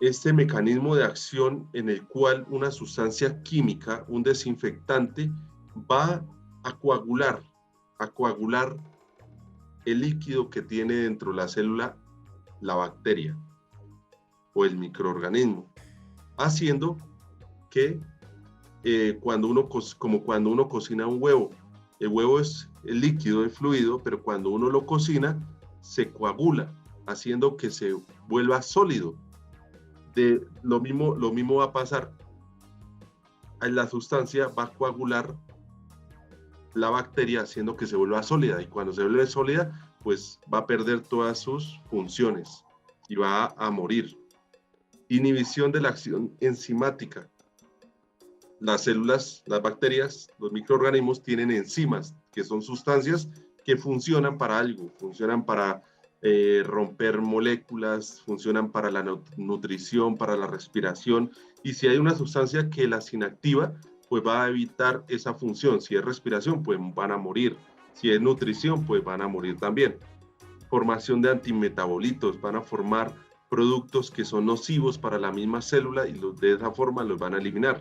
este mecanismo de acción en el cual una sustancia química, un desinfectante, va a coagular el líquido que tiene dentro de la célula la bacteria o el microorganismo, haciendo que como cuando uno cocina un huevo, el huevo es el líquido, el fluido, pero cuando uno lo cocina, se coagula, haciendo que se vuelva sólido. Lo mismo va a pasar. La sustancia va a coagular la bacteria haciendo que se vuelva sólida, y cuando se vuelve sólida, pues va a perder todas sus funciones y va a morir. Inhibición de la acción enzimática. Las células, las bacterias, los microorganismos tienen enzimas, que son sustancias que funcionan para algo, funcionan para romper moléculas, funcionan para la nutrición, para la respiración, y si hay una sustancia que las inactiva, pues va a evitar esa función. Si es respiración, pues van a morir. Si es nutrición, pues van a morir también. Formación de antimetabolitos, van a formar productos que son nocivos para la misma célula y de esa forma los van a eliminar.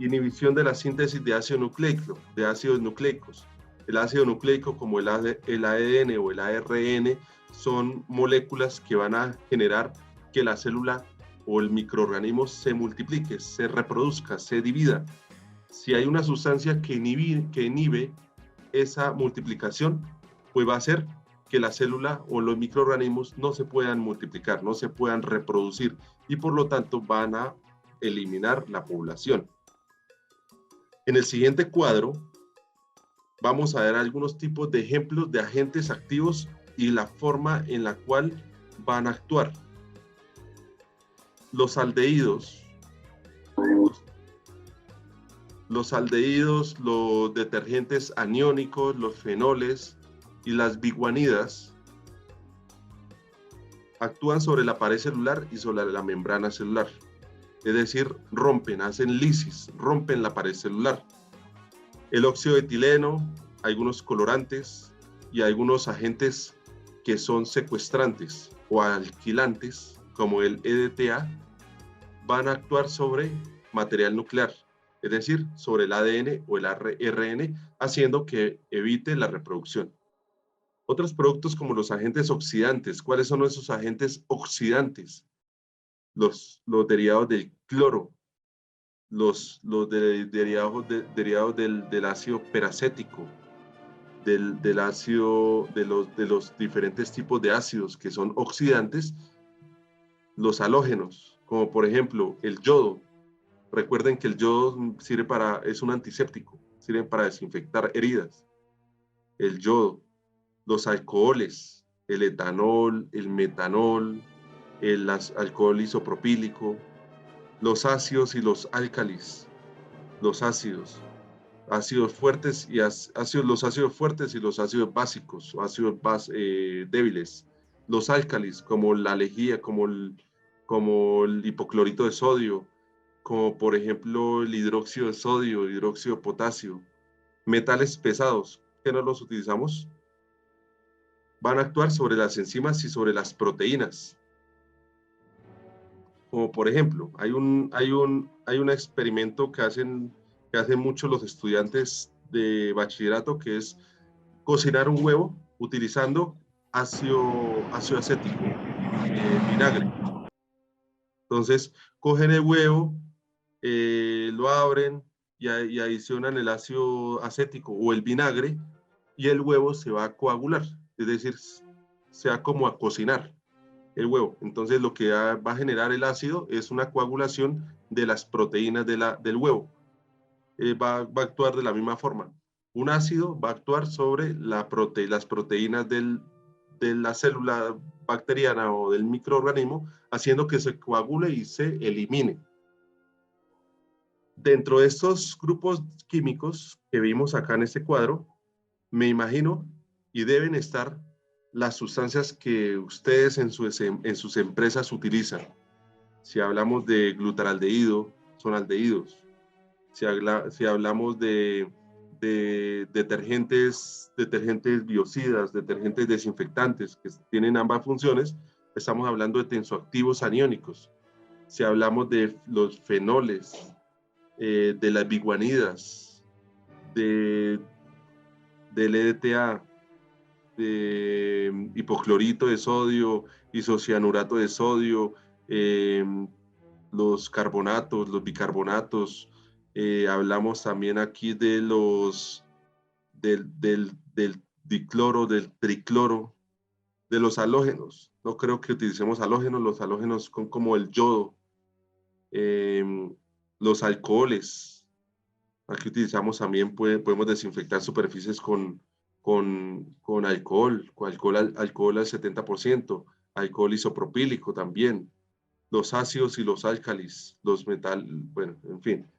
Inhibición de la síntesis de ácido nucleico, de ácidos nucleicos. El ácido nucleico, como el ADN o el ARN, son moléculas que van a generar que la célula o el microorganismo se multiplique, se reproduzca, se divida. Si hay una sustancia que inhibe esa multiplicación, pues va a hacer que la célula o los microorganismos no se puedan multiplicar, no se puedan reproducir, y por lo tanto van a eliminar la población. En el siguiente cuadro vamos a ver algunos tipos de ejemplos de agentes activos y la forma en la cual van a actuar. Los aldehídos, los detergentes aniónicos, los fenoles y las biguanidas actúan sobre la pared celular y sobre la membrana celular. Es decir, hacen lisis, rompen la pared celular. El óxido de etileno, algunos colorantes y algunos agentes que son secuestrantes o alquilantes, como el EDTA, van a actuar sobre material nuclear, es decir, sobre el ADN o el ARN, haciendo que evite la reproducción. Otros productos como los agentes oxidantes. ¿Cuáles son esos agentes oxidantes? Los derivados del cloro, los derivados del ácido peracético, del ácido, de los diferentes tipos de ácidos que son oxidantes, los halógenos, como por ejemplo el yodo. Recuerden que el yodo es un antiséptico, sirve para desinfectar heridas. El yodo, los alcoholes, el etanol, el metanol, el alcohol isopropílico, los ácidos y los álcalis, los ácidos fuertes y los ácidos fuertes y los ácidos básicos o ácidos débiles, los álcalis como la lejía, como el hipoclorito de sodio, como por ejemplo el hidróxido de sodio, hidróxido de potasio. Metales pesados, que no los utilizamos, van a actuar sobre las enzimas y sobre las proteínas. Como por ejemplo, hay un experimento que hacen muchos los estudiantes de bachillerato, que es cocinar un huevo utilizando ácido acético, vinagre. Entonces, cogen el huevo, lo abren y adicionan el ácido acético o el vinagre, y el huevo se va a coagular, es decir, se va como a cocinar el huevo. Entonces lo que va a generar el ácido es una coagulación de las proteínas del huevo. Va a actuar de la misma forma. Un ácido va a actuar sobre las proteínas de la célula bacteriana o del microorganismo, haciendo que se coagule y se elimine. Dentro de estos grupos químicos que vimos acá en este cuadro, me imagino, y deben estar las sustancias que ustedes en sus empresas utilizan. Si hablamos de glutaraldehído, son aldehídos. Si hablamos de detergentes biocidas, detergentes desinfectantes que tienen ambas funciones, estamos hablando de tensoactivos aniónicos. si hablamos de los fenoles, de las biguanidas, de, del EDTA, de hipoclorito de sodio, isocianurato de sodio, eh, los carbonatos, los bicarbonatos. Hablamos también aquí de del dicloro, del tricloro, de los halógenos. No creo que utilicemos halógenos, los halógenos son como el yodo, eh, los alcoholes. Aquí utilizamos también, podemos desinfectar superficies con alcohol, alcohol al 70%, alcohol isopropílico también, los ácidos y los álcalis, los metal, bueno, en fin.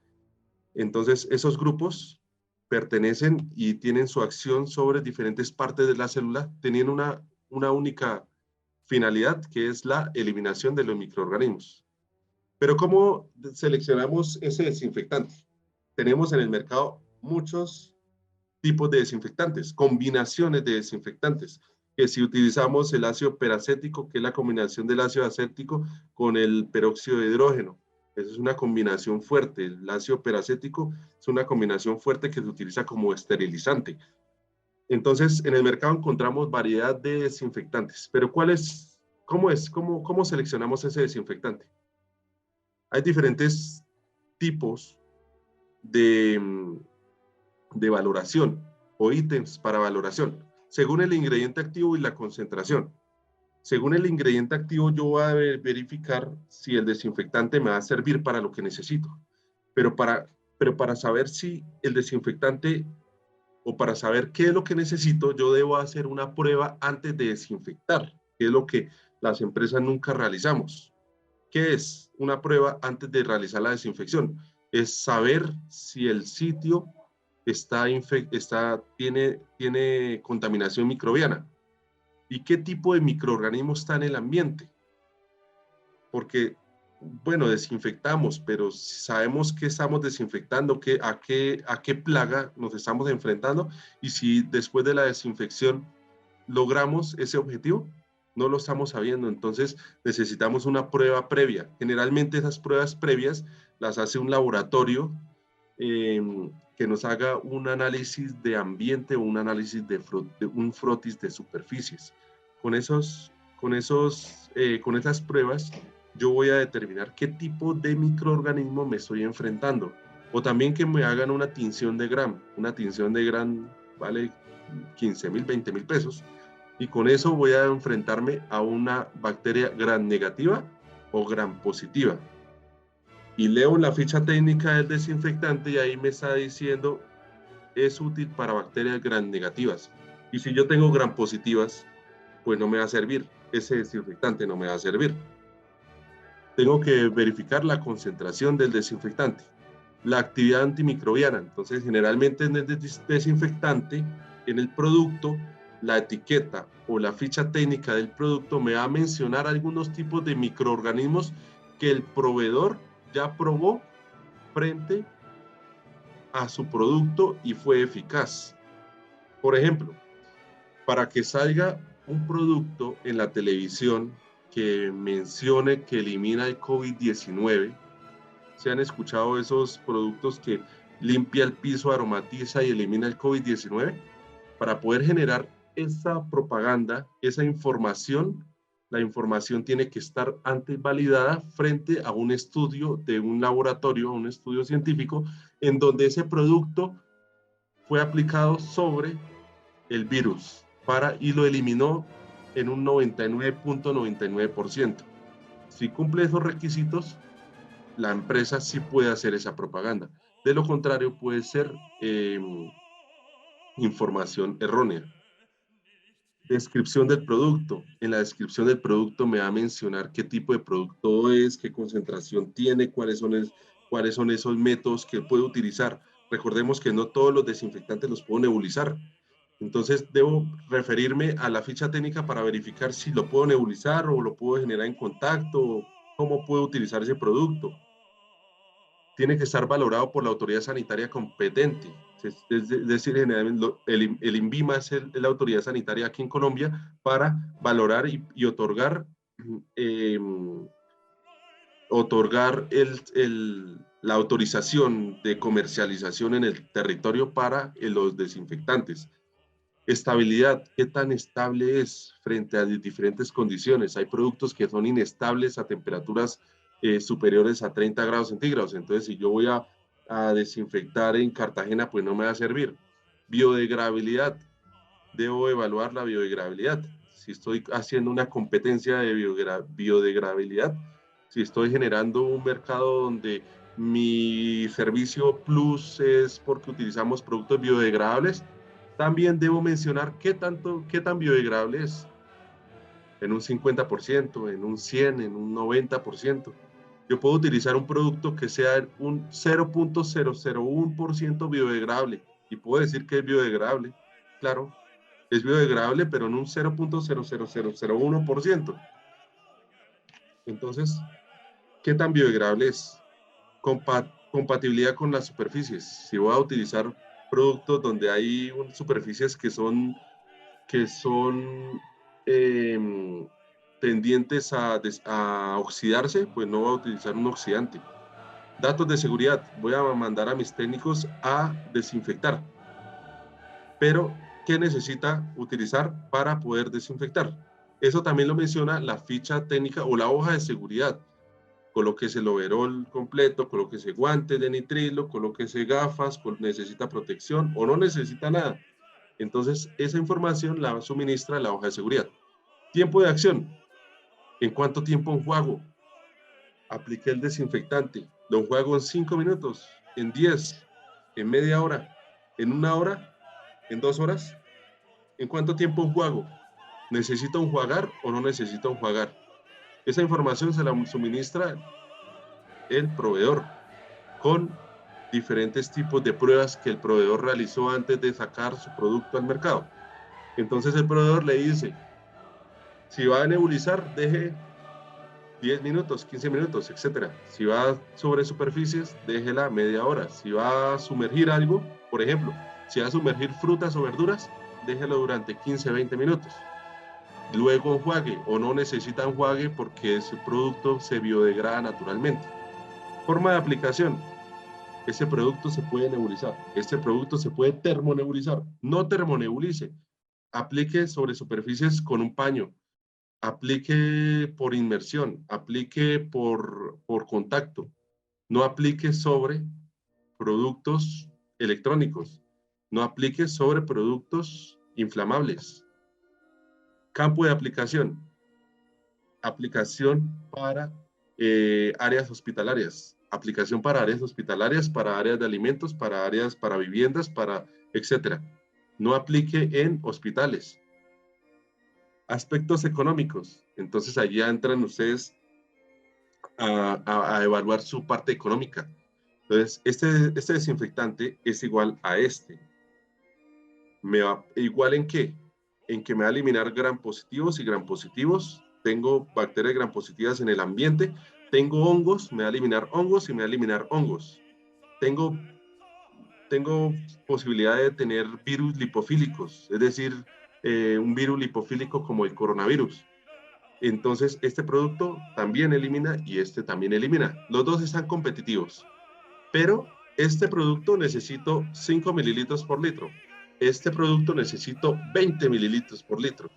Entonces, esos grupos pertenecen y tienen su acción sobre diferentes partes de la célula, teniendo una única finalidad, que es la eliminación de los microorganismos. Pero ¿cómo seleccionamos ese desinfectante? Tenemos en el mercado muchos tipos de desinfectantes, combinaciones de desinfectantes, que si utilizamos el ácido peracético, que es la combinación del ácido acético con el peróxido de hidrógeno. Esa es una combinación fuerte. El ácido peracético es una combinación fuerte que se utiliza como esterilizante. Entonces, en el mercado encontramos variedad de desinfectantes, pero ¿cómo seleccionamos ese desinfectante? Hay diferentes tipos de, de valoración o ítems para valoración, según el ingrediente activo y la concentración. Según el ingrediente activo, yo voy a verificar si el desinfectante me va a servir para lo que necesito. Pero para saber si el desinfectante o para saber qué es lo que necesito, yo debo hacer una prueba antes de desinfectar, que es lo que las empresas nunca realizamos. ¿Qué es una prueba antes de realizar la desinfección? Es saber si el sitio tiene contaminación microbiana y qué tipo de microorganismo está en el ambiente. Porque, bueno, desinfectamos, pero sabemos qué estamos desinfectando, a qué plaga nos estamos enfrentando y si después de la desinfección logramos ese objetivo, no lo estamos sabiendo. Entonces necesitamos una prueba previa. Generalmente esas pruebas previas las hace un laboratorio eh, que nos haga un análisis de ambiente o un análisis de un frotis de superficies. Con esas pruebas yo voy a determinar qué tipo de microorganismo me estoy enfrentando. O también que me hagan una tinción de Gram. Una tinción de Gram vale 15,000, 20,000 pesos. Y con eso voy a enfrentarme a una bacteria Gram negativa o Gram positiva. Y leo la ficha técnica del desinfectante y ahí me está diciendo es útil para bacterias Gram negativas. Y si yo tengo Gram positivas, pues no me va a servir. Ese desinfectante no me va a servir. Tengo que verificar la concentración del desinfectante, la actividad antimicrobiana. Entonces, generalmente en el desinfectante, en el producto, la etiqueta o la ficha técnica del producto me va a mencionar algunos tipos de microorganismos que el proveedor ya probó frente a su producto y fue eficaz. Por ejemplo, para que salga un producto en la televisión que mencione que elimina el COVID-19, ¿se han escuchado esos productos que limpia el piso, aromatiza y elimina el COVID-19? Para poder generar esa propaganda, esa información, la información tiene que estar antes validada frente a un estudio de un laboratorio, un estudio científico, en donde ese producto fue aplicado sobre el virus y lo eliminó en un 99.99%. Si cumple esos requisitos, la empresa sí puede hacer esa propaganda. De lo contrario, puede ser información errónea. Descripción del producto. En la descripción del producto me va a mencionar qué tipo de producto es, qué concentración tiene, cuáles son esos métodos que puede utilizar. Recordemos que no todos los desinfectantes los puedo nebulizar. Entonces, debo referirme a la ficha técnica para verificar si lo puedo nebulizar o lo puedo generar en contacto, o cómo puedo utilizar ese producto. Tiene que estar valorado por la autoridad sanitaria competente. Es decir, generalmente el INVIMA es la autoridad sanitaria aquí en Colombia para valorar y otorgar otorgar la autorización de comercialización en el territorio para los desinfectantes. Estabilidad, ¿qué tan estable es frente a diferentes condiciones? Hay productos que son inestables a temperaturas superiores a 30 grados centígrados. Entonces, si yo voy a desinfectar en Cartagena, pues no me va a servir. Biodegradabilidad, debo evaluar la biodegradabilidad. Si estoy haciendo una competencia de biodegradabilidad, si estoy generando un mercado donde mi servicio plus es porque utilizamos productos biodegradables, también debo mencionar qué tan biodegradable es. En un 50%, en un 100%, en un 90%. Yo puedo utilizar un producto que sea un 0.001% biodegradable y puedo decir que es biodegradable. Claro, es biodegradable, pero en un 0.00001%. Entonces, ¿qué tan biodegradable es? Compatibilidad con las superficies. Si voy a utilizar productos donde hay superficies que son eh, tendientes a oxidarse, pues no voy a utilizar un oxidante. Datos de seguridad. Voy a mandar a mis técnicos a desinfectar. Pero, ¿qué necesita utilizar para poder desinfectar? Eso también lo menciona la ficha técnica o la hoja de seguridad. Colóquese el overol completo, colóquese guantes de nitrilo, colóquese gafas, necesita protección o no necesita nada. Entonces, esa información la suministra la hoja de seguridad. Tiempo de acción. ¿En cuánto tiempo enjuago? Apliqué el desinfectante. Lo enjuago en 5 minutos, en 10, en media hora, en 1 hora, en 2 horas. ¿En cuánto tiempo enjuago? ¿Necesito enjuagar o no necesito enjuagar? Esa información se la suministra el proveedor con diferentes tipos de pruebas que el proveedor realizó antes de sacar su producto al mercado. Entonces el proveedor le dice, si va a nebulizar, deje 10 minutos, 15 minutos, etcétera. Si va sobre superficies, déjela media hora. Si va a sumergir algo, por ejemplo, si va a sumergir frutas o verduras, déjelo durante 15, 20 minutos. Luego enjuague o no necesita enjuague porque ese producto se biodegrada naturalmente. Forma de aplicación. Ese producto se puede nebulizar. Este producto se puede termonebulizar. No termonebulice. Aplique sobre superficies con un paño. Aplique por inmersión. Aplique por contacto. No aplique sobre productos electrónicos. No aplique sobre productos inflamables. Campo de aplicación. Aplicación para áreas hospitalarias. Aplicación para áreas hospitalarias, para áreas de alimentos, para áreas, para viviendas, para etcétera. No aplique en hospitales. Aspectos económicos. Entonces allí entran ustedes a evaluar su parte económica. Entonces, este desinfectante es igual a este. ¿Igual en qué? En que me va a eliminar gram positivos y gram positivos. Tengo bacterias gram positivas en el ambiente. Tengo hongos, me va a eliminar hongos y me va a eliminar hongos. Tengo posibilidad de tener virus lipofílicos, es decir, un virus lipofílico como el coronavirus. Entonces, este producto también elimina y este también elimina. Los dos están competitivos, pero este producto necesito 5 mililitros por litro. Este producto necesito 20 mililitros por litro.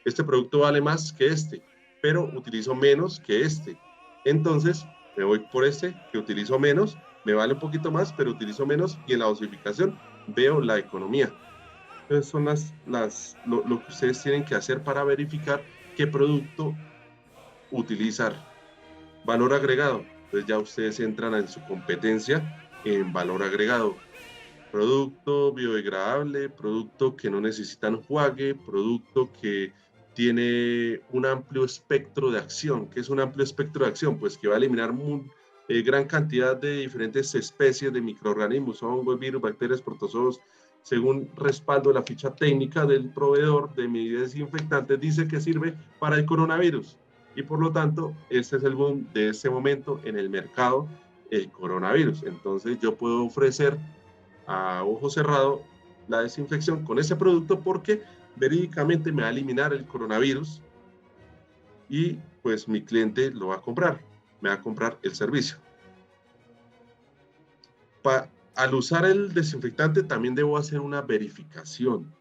Este producto vale más que este, pero utilizo menos que este. Entonces, me voy por este que utilizo menos, me vale un poquito más, pero utilizo menos y en la dosificación veo la economía. Entonces, son lo que ustedes tienen que hacer para verificar qué producto utilizar. Valor agregado. Entonces, ya ustedes entran en su competencia en valor agregado. Producto biodegradable, producto que no necesita enjuague, producto que tiene un amplio espectro de acción. ¿Qué es un amplio espectro de acción? Pues que va a eliminar gran cantidad de diferentes especies de microorganismos, hongos, virus, bacterias, protozoos, según respaldo de la ficha técnica del proveedor de medidas desinfectantes, dice que sirve para el coronavirus. Y por lo tanto, este es el boom de este momento en el mercado, el coronavirus. Entonces yo puedo ofrecer a ojo cerrado la desinfección con ese producto porque verídicamente me va a eliminar el coronavirus y pues mi cliente lo va a comprar. me va a comprar el servicio. Al usar el desinfectante también debo hacer una verificación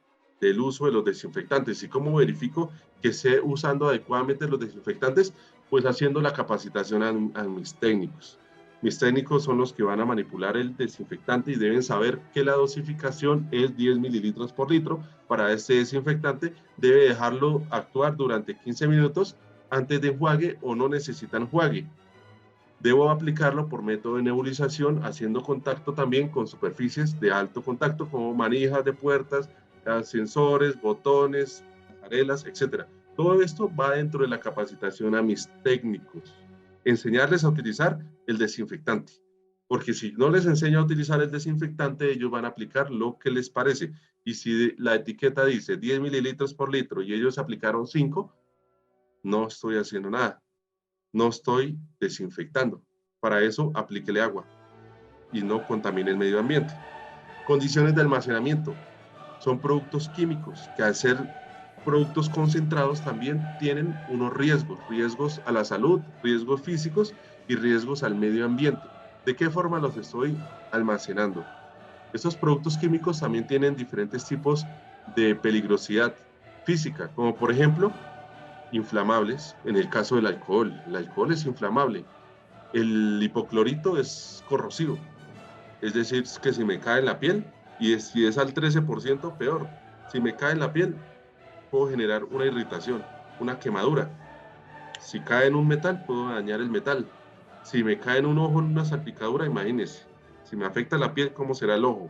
del uso de los desinfectantes. ¿Y cómo verifico que esté usando adecuadamente los desinfectantes? Pues haciendo la capacitación a mis técnicos. Mis técnicos son los que van a manipular el desinfectante y deben saber que la dosificación es 10 mililitros por litro. Para este desinfectante debe dejarlo actuar durante 15 minutos antes de enjuague o no necesita enjuague. Debo aplicarlo por método de nebulización, haciendo contacto también con superficies de alto contacto, como manijas de puertas, ascensores, botones, pasarelas, etc. Todo esto va dentro de la capacitación a mis técnicos. Enseñarles a utilizar el desinfectante. Porque si no les enseño a utilizar el desinfectante, ellos van a aplicar lo que les parece. Y si la etiqueta dice 10 mililitros por litro y ellos aplicaron 5, no estoy haciendo nada. No estoy desinfectando. Para eso, aplíquele agua y no contamine el medio ambiente. Condiciones de almacenamiento. Son productos químicos que al ser productos concentrados también tienen unos riesgos a la salud, riesgos físicos y riesgos al medio ambiente. ¿De qué forma los estoy almacenando? Estos productos químicos también tienen diferentes tipos de peligrosidad física, como por ejemplo, inflamables. En el caso del alcohol, el alcohol es inflamable. El hipoclorito es corrosivo, es decir, que si me cae en la piel, y si es al 13%, peor. Si me cae en la piel, puedo generar una irritación, una quemadura. Si cae en un metal, puedo dañar el metal. Si me cae en un ojo, en una salpicadura, imagínense. Si me afecta la piel, ¿cómo será el ojo?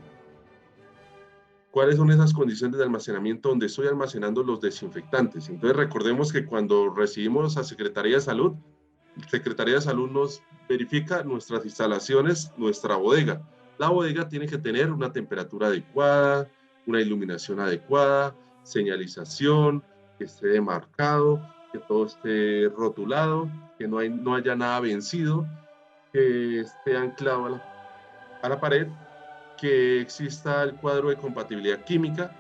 ¿Cuáles son esas condiciones de almacenamiento donde estoy almacenando los desinfectantes? Entonces recordemos que cuando recibimos a Secretaría de Salud, Secretaría de Salud nos verifica nuestras instalaciones, nuestra bodega. La bodega tiene que tener una temperatura adecuada, una iluminación adecuada, señalización, que esté demarcado, que todo esté rotulado, que no haya nada vencido, que esté anclado a la pared, que exista el cuadro de compatibilidad química.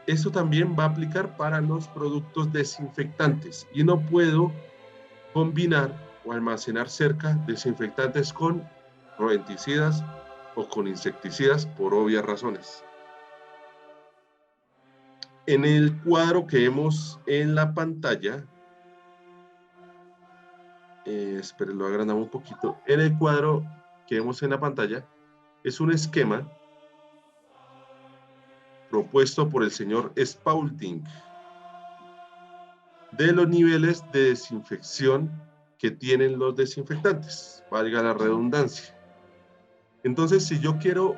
Esto también va a aplicar para los productos desinfectantes y no puedo combinar o almacenar cerca desinfectantes con rodenticidas o con insecticidas por obvias razones. En el cuadro que vemos en la pantalla, esperen, lo agrandamos un poquito. En el cuadro que vemos en la pantalla es un esquema propuesto por el señor Spaulding de los niveles de desinfección que tienen los desinfectantes, valga la redundancia. Entonces, si yo quiero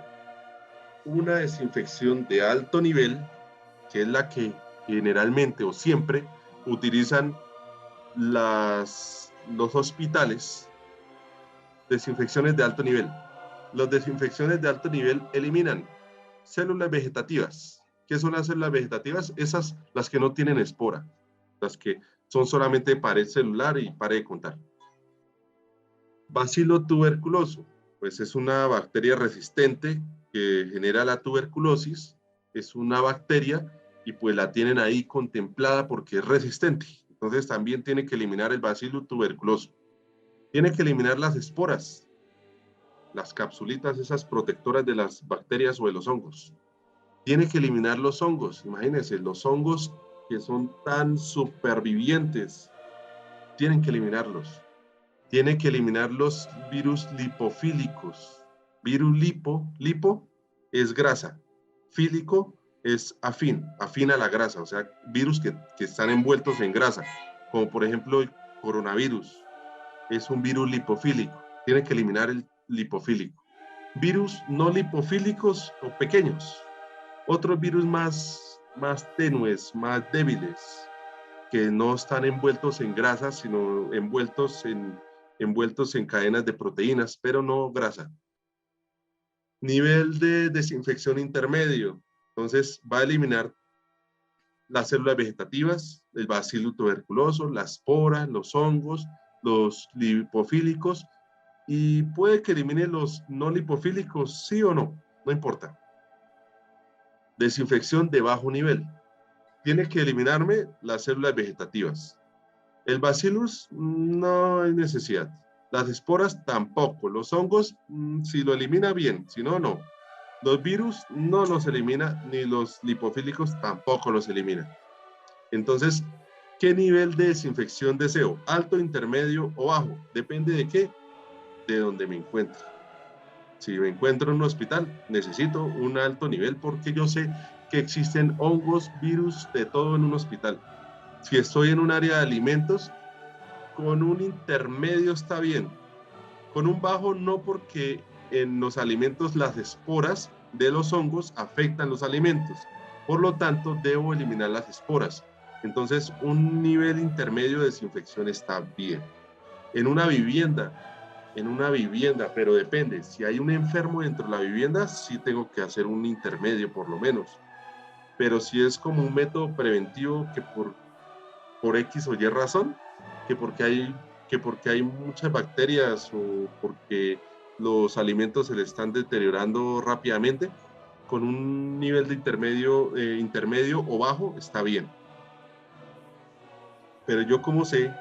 una desinfección de alto nivel, que es la que generalmente o siempre utilizan los hospitales, desinfecciones de alto nivel. Las desinfecciones de alto nivel eliminan células vegetativas. ¿Qué son las células vegetativas? Esas, las que no tienen espora, las que son solamente pared celular y pared de contacto. Bacilo tuberculoso, pues es una bacteria resistente que genera la tuberculosis, es una bacteria y pues la tienen ahí contemplada porque es resistente. Entonces también tiene que eliminar el bacilo tuberculoso. Tiene que eliminar las esporas, las capsulitas, esas protectoras de las bacterias o de los hongos. Tiene que eliminar los hongos. Imagínense, los hongos que son tan supervivientes, tienen que eliminarlos. Tiene que eliminar los virus lipofílicos. Virus lipo es grasa. Fílico es afín a la grasa, o sea, virus que están envueltos en grasa, como por ejemplo el coronavirus. Es un virus lipofílico. Tiene que eliminar el lipofílico. Virus no lipofílicos o pequeños. Otros virus más tenues, más débiles, que no están envueltos en grasa, sino envueltos en cadenas de proteínas, pero no grasa. Nivel de desinfección intermedio. Entonces va a eliminar las células vegetativas, el bacilo tuberculoso, las esporas, los hongos, los lipofílicos, y puede que elimine los no lipofílicos, sí o no, no importa. Desinfección de bajo nivel. Tiene que eliminarme las células vegetativas. El bacillus no hay necesidad. Las esporas tampoco. Los hongos, si lo elimina bien, si no, no. Los virus no los elimina, ni los lipofílicos tampoco los elimina. Entonces, ¿qué nivel de desinfección deseo? ¿Alto, intermedio o bajo? ¿Depende de qué? De donde me encuentre. Si me encuentro en un hospital, necesito un alto nivel porque yo sé que existen hongos, virus, de todo en un hospital. Si estoy en un área de alimentos, con un intermedio está bien. Con un bajo no, porque en los alimentos las esporas de los hongos afectan los alimentos. Por lo tanto, debo eliminar las esporas. Entonces, un nivel intermedio de desinfección está bien. En una vivienda, pero depende. Si hay un enfermo dentro de la vivienda, sí tengo que hacer un intermedio por lo menos. Pero si es como un método preventivo que por X o Y razón, que porque hay, que porque hay muchas bacterias o porque los alimentos se le están deteriorando rápidamente, con un nivel de intermedio o bajo está bien. Pero yo como sé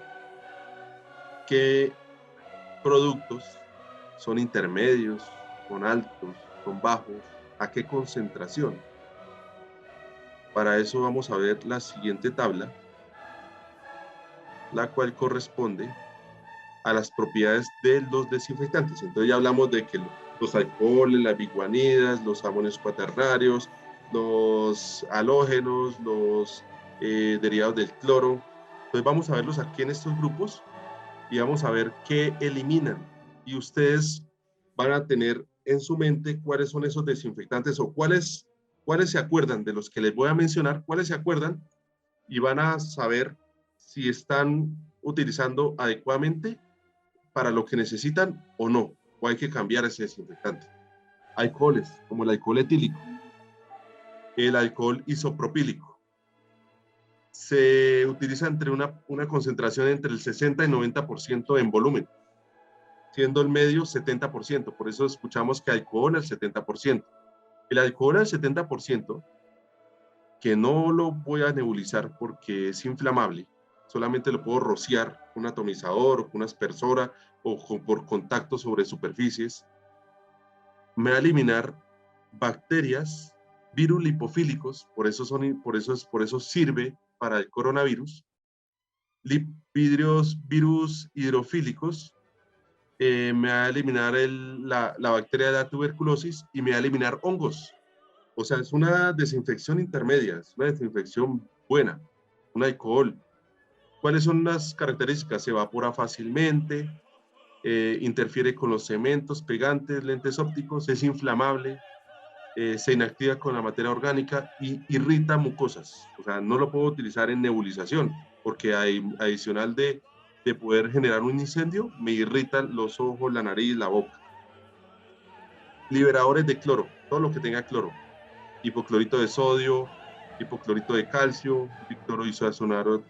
qué productos son intermedios, son altos, son bajos, a qué concentración. Para eso vamos a ver la siguiente tabla, la cual corresponde a las propiedades de los desinfectantes. Entonces ya hablamos de que los alcoholes, las biguanidas, los amonios cuaternarios, los halógenos, los derivados del cloro. Entonces vamos a verlos aquí en estos grupos y vamos a ver qué eliminan. Y ustedes van a tener en su mente cuáles son esos desinfectantes o cuáles se acuerdan de los que les voy a mencionar, cuáles se acuerdan, y van a saber si están utilizando adecuadamente para lo que necesitan o no, o hay que cambiar ese desinfectante. Alcoholes, como el alcohol etílico, el alcohol isopropílico, se utiliza entre una concentración entre el 60 y 90% en volumen, siendo el medio 70%. Por eso escuchamos que alcohol al 70%. El alcohol al 70%, que no lo voy a nebulizar porque es inflamable, solamente lo puedo rociar con un atomizador o con una aspersora o por contacto sobre superficies, me va a eliminar bacterias, virus lipofílicos, por eso sirve para el coronavirus, virus hidrofílicos, me va a eliminar la bacteria de la tuberculosis y me va a eliminar hongos. O sea, es una desinfección intermedia, es una desinfección buena, un alcohol. ¿Cuáles son las características? Se evapora fácilmente, interfiere con los cementos, pegantes, lentes ópticos, es inflamable, se inactiva con la materia orgánica y irrita mucosas. O sea, no lo puedo utilizar en nebulización porque adicional de poder generar un incendio, me irritan los ojos, la nariz, la boca. Liberadores de cloro, todo lo que tenga cloro. Hipoclorito de sodio, hipoclorito de calcio,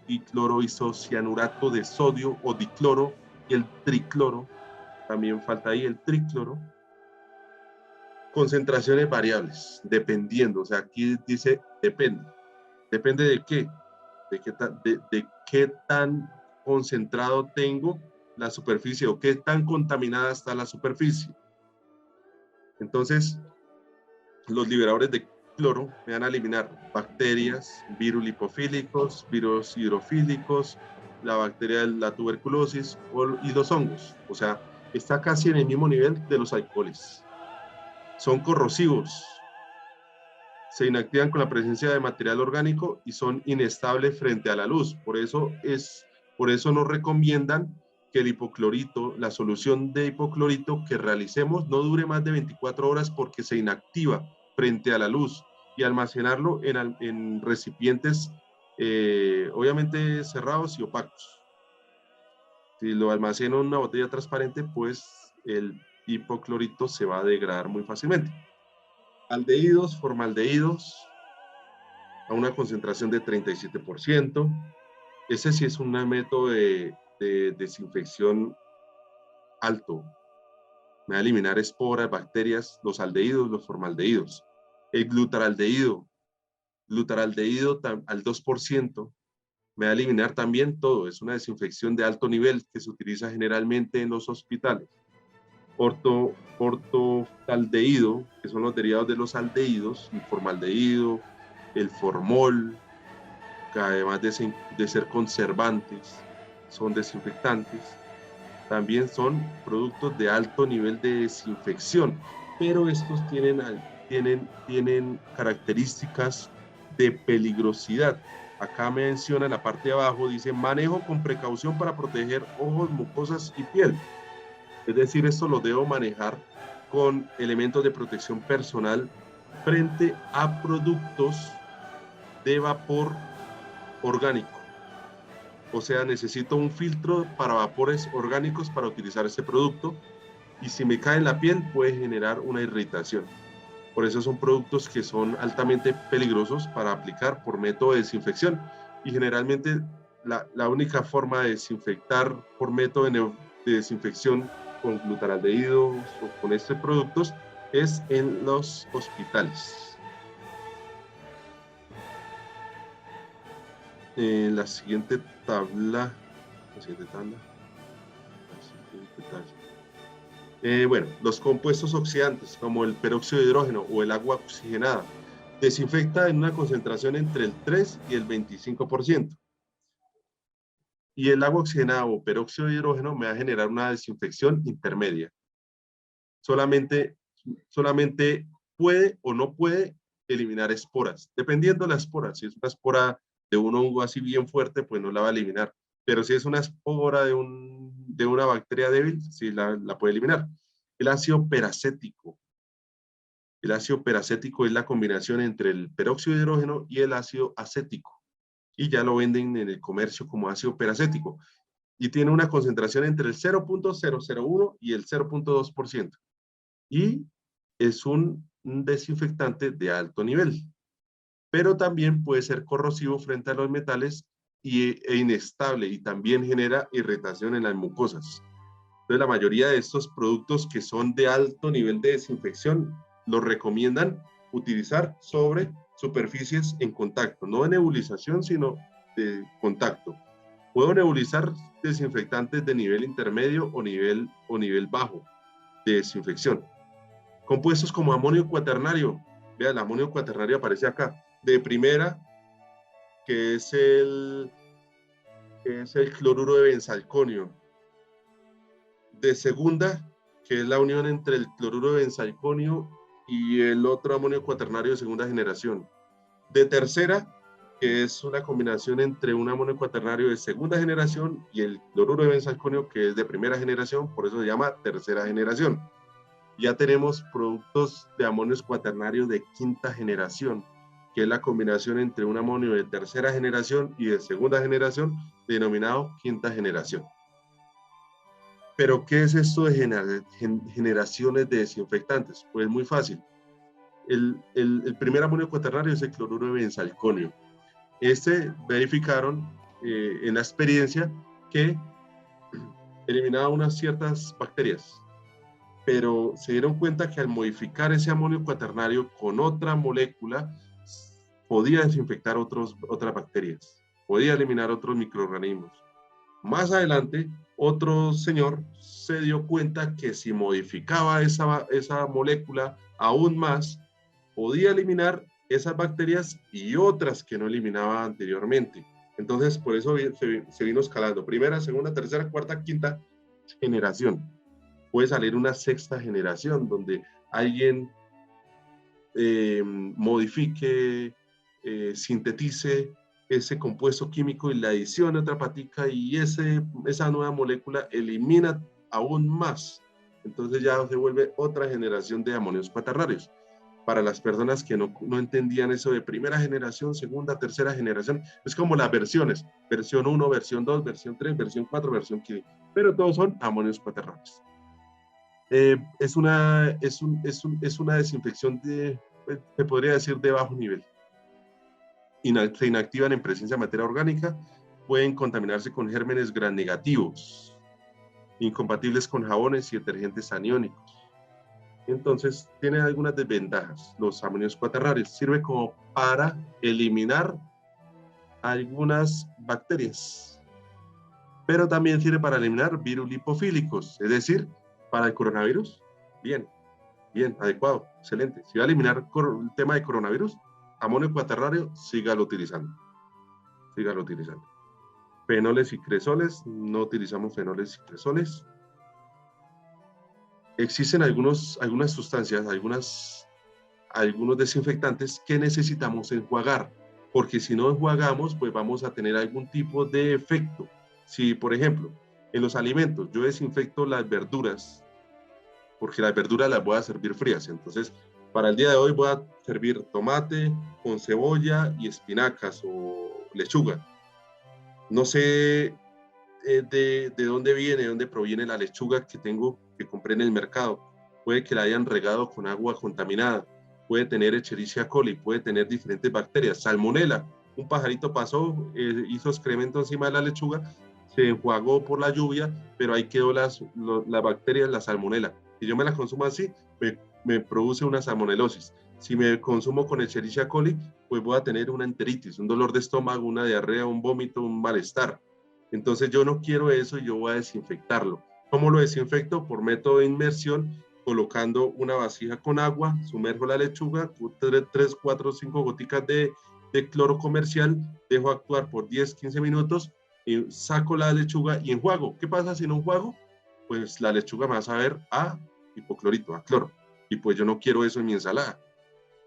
dicloroisocianurato de sodio o dicloro, y el tricloro, también falta ahí el tricloro. Concentraciones variables, dependiendo, o sea, aquí dice depende. ¿Depende de qué? De qué tan concentrado tengo la superficie o qué tan contaminada está la superficie. Entonces, los liberadores de cloro me van a eliminar bacterias, virus lipofílicos, virus hidrofílicos, la bacteria de la tuberculosis y los hongos. O sea, está casi en el mismo nivel de los alcoholes. Son corrosivos, se inactivan con la presencia de material orgánico y son inestables frente a la luz. Por eso nos recomiendan que el hipoclorito, la solución de hipoclorito que realicemos no dure más de 24 horas porque se inactiva frente a la luz, y almacenarlo en recipientes obviamente cerrados y opacos. Si lo almaceno en una botella transparente, pues el hipoclorito se va a degradar muy fácilmente. Aldehídos, formaldehídos, a una concentración de 37%. Ese sí es un método de desinfección alto. Me va a eliminar esporas, bacterias, los aldehídos, los formaldehídos. El glutaraldehído al 2%, me va a eliminar también todo. Es una desinfección de alto nivel que se utiliza generalmente en los hospitales. Ortoftaldeído, que son los derivados de los aldehídos, el formaldehído, el formol, que además de ser conservantes, son desinfectantes. También son productos de alto nivel de desinfección, pero estos tienen características de peligrosidad. Acá menciona en la parte de abajo, dice manejo con precaución para proteger ojos, mucosas y piel. Es decir, esto lo debo manejar con elementos de protección personal frente a productos de vapor orgánico. O sea, necesito un filtro para vapores orgánicos para utilizar este producto y si me cae en la piel puede generar una irritación. Por eso son productos que son altamente peligrosos para aplicar por método de desinfección y generalmente la única forma de desinfectar por método de desinfección con glutaraldehídos o con estos productos es en los hospitales. En la siguiente tabla, bueno, los compuestos oxidantes como el peróxido de hidrógeno o el agua oxigenada desinfecta en una concentración entre el 3 y el 25%. Y el agua oxigenada o peróxido de hidrógeno me va a generar una desinfección intermedia. Solamente puede o no puede eliminar esporas, dependiendo de la espora. Si es una espora de un hongo así bien fuerte, pues no la va a eliminar. Pero si es una espora de una bacteria débil, sí la puede eliminar. El ácido peracético. El ácido peracético es la combinación entre el peróxido de hidrógeno y el ácido acético. Y ya lo venden en el comercio como ácido peracético. Y tiene una concentración entre el 0.001 y el 0.2%. Y es un desinfectante de alto nivel. Pero también puede ser corrosivo frente a los metales e inestable y también genera irritación en las mucosas. Entonces, la mayoría de estos productos que son de alto nivel de desinfección los recomiendan utilizar sobre superficies en contacto, no de nebulización, sino de contacto. Puedo nebulizar desinfectantes de nivel intermedio o nivel bajo de desinfección. Compuestos como amonio cuaternario, vean, el amonio cuaternario aparece acá, de primera, que es el cloruro de benzalconio, de segunda, que es la unión entre el cloruro de benzalconio y el otro amonio cuaternario de segunda generación, de tercera, que es una combinación entre un amonio cuaternario de segunda generación y el cloruro de benzalconio, que es de primera generación, por eso se llama tercera generación. Ya tenemos productos de amonios cuaternarios de quinta generación, que es la combinación entre un amonio de tercera generación y de segunda generación, denominado quinta generación. Pero, ¿qué es esto de generaciones de desinfectantes? Pues muy fácil. El primer amonio cuaternario es el cloruro de benzalconio. Verificaron en la experiencia que eliminaba unas ciertas bacterias, pero se dieron cuenta que al modificar ese amonio cuaternario con otra molécula, podía desinfectar otras bacterias, podía eliminar otros microorganismos. Más adelante, otro señor se dio cuenta que si modificaba esa molécula aún más, podía eliminar esas bacterias y otras que no eliminaba anteriormente. Entonces, por eso se vino escalando. Primera, segunda, tercera, cuarta, quinta generación. Puede salir una sexta generación donde alguien modifique, sintetice ese compuesto químico y la adicione a otra patica y esa nueva molécula elimina aún más. Entonces ya se vuelve otra generación de amonios cuaternarios. Para las personas que no entendían eso de primera generación, segunda, tercera generación, es como las versiones, versión 1, versión 2, versión 3, versión 4, versión 15, pero todos son amonios cuaternarios. Es una desinfección se podría decir de bajo nivel. Se inactivan en presencia de materia orgánica, pueden contaminarse con gérmenes gram negativos, incompatibles con jabones y detergentes aniónicos. Entonces, tiene algunas desventajas. Los amonios cuaternarios sirve como para eliminar algunas bacterias, pero también sirve para eliminar virus lipofílicos, es decir, para el coronavirus. Bien, bien, adecuado, excelente. Si va a eliminar el tema de coronavirus, amonio cuaternario, sígalo utilizando. Sígalo utilizando. Fenoles y cresoles, no utilizamos fenoles y cresoles. Existen algunas sustancias, algunos desinfectantes que necesitamos enjuagar, porque si no enjuagamos, pues vamos a tener algún tipo de efecto. Si, por ejemplo, en los alimentos yo desinfecto las verduras, porque las verduras las voy a servir frías, entonces para el día de hoy voy a servir tomate con cebolla y espinacas o lechuga. No sé de dónde viene, de dónde proviene la lechuga que compré en el mercado. Puede que la hayan regado con agua contaminada, puede tener Escherichia coli, puede tener diferentes bacterias, salmonela. Un pajarito pasó, hizo excremento encima de la lechuga, se enjuagó por la lluvia, pero ahí quedó las bacterias, la salmonela. Si yo me la consumo así, me produce una salmonelosis. Si me consumo con Escherichia coli, pues voy a tener una enteritis, un dolor de estómago, una diarrea, un vómito, un malestar. Entonces yo no quiero eso y yo voy a desinfectarlo. ¿Cómo lo desinfecto? Por método de inmersión, colocando una vasija con agua, sumerjo la lechuga, 3, 4, 5 goticas de cloro comercial, dejo actuar por 10, 15 minutos, y saco la lechuga y enjuago. ¿Qué pasa si no enjuago? Pues la lechuga me va a saber a hipoclorito, a cloro. Y pues yo no quiero eso en mi ensalada.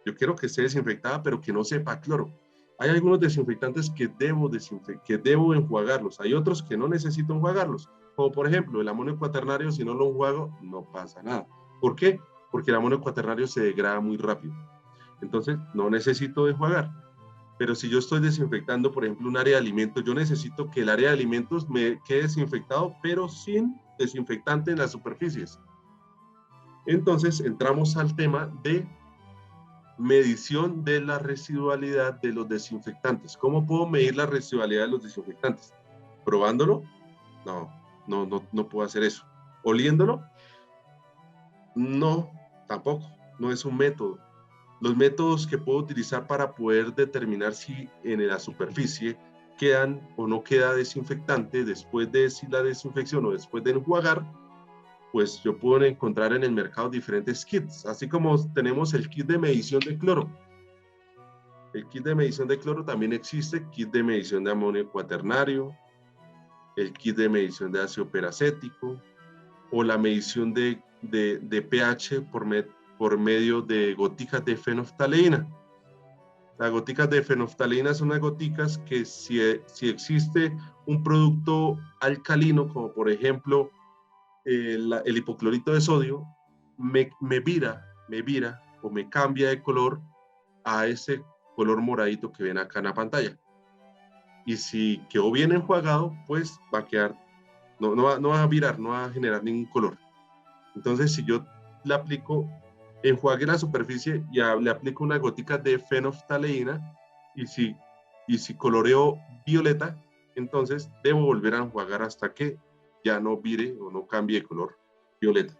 Yo quiero que esté desinfectada, pero que no sepa cloro. Hay algunos desinfectantes que debo enjuagarlos. Hay otros que no necesito enjuagarlos. Como por ejemplo el amonio cuaternario, si no lo enjuago, no pasa nada. ¿Por qué? Porque el amonio cuaternario se degrada muy rápido. Entonces no necesito enjuagar. Pero si yo estoy desinfectando, por ejemplo, un área de alimentos, yo necesito que el área de alimentos me quede desinfectado, pero sin desinfectante en las superficies. Entonces entramos al tema de medición de la residualidad de los desinfectantes. ¿Cómo puedo medir la residualidad de los desinfectantes? ¿Probándolo? No puedo hacer eso. ¿Oliéndolo? No, tampoco. No es un método. Los métodos que puedo utilizar para poder determinar si en la superficie quedan o no queda desinfectante después de si la desinfección o después de enjuagar, pues yo puedo encontrar en el mercado diferentes kits, así como tenemos el kit de medición de cloro. El kit de medición de cloro también existe, kit de medición de amonio cuaternario, el kit de medición de ácido peracético o la medición de pH por medio de goticas de fenolftaleína. Las goticas de fenolftaleína son unas goticas que si existe un producto alcalino, como por ejemplo el hipoclorito de sodio, me vira o me cambia de color a ese color moradito que ven acá en la pantalla. Y si quedó bien enjuagado, pues va a quedar, no va a virar, no va a generar ningún color. Entonces, si yo le aplico, enjuague la superficie y le aplico una gotica de fenolftaleína y si coloreo violeta, entonces debo volver a enjuagar hasta que ya no vire o no cambie de color violeta.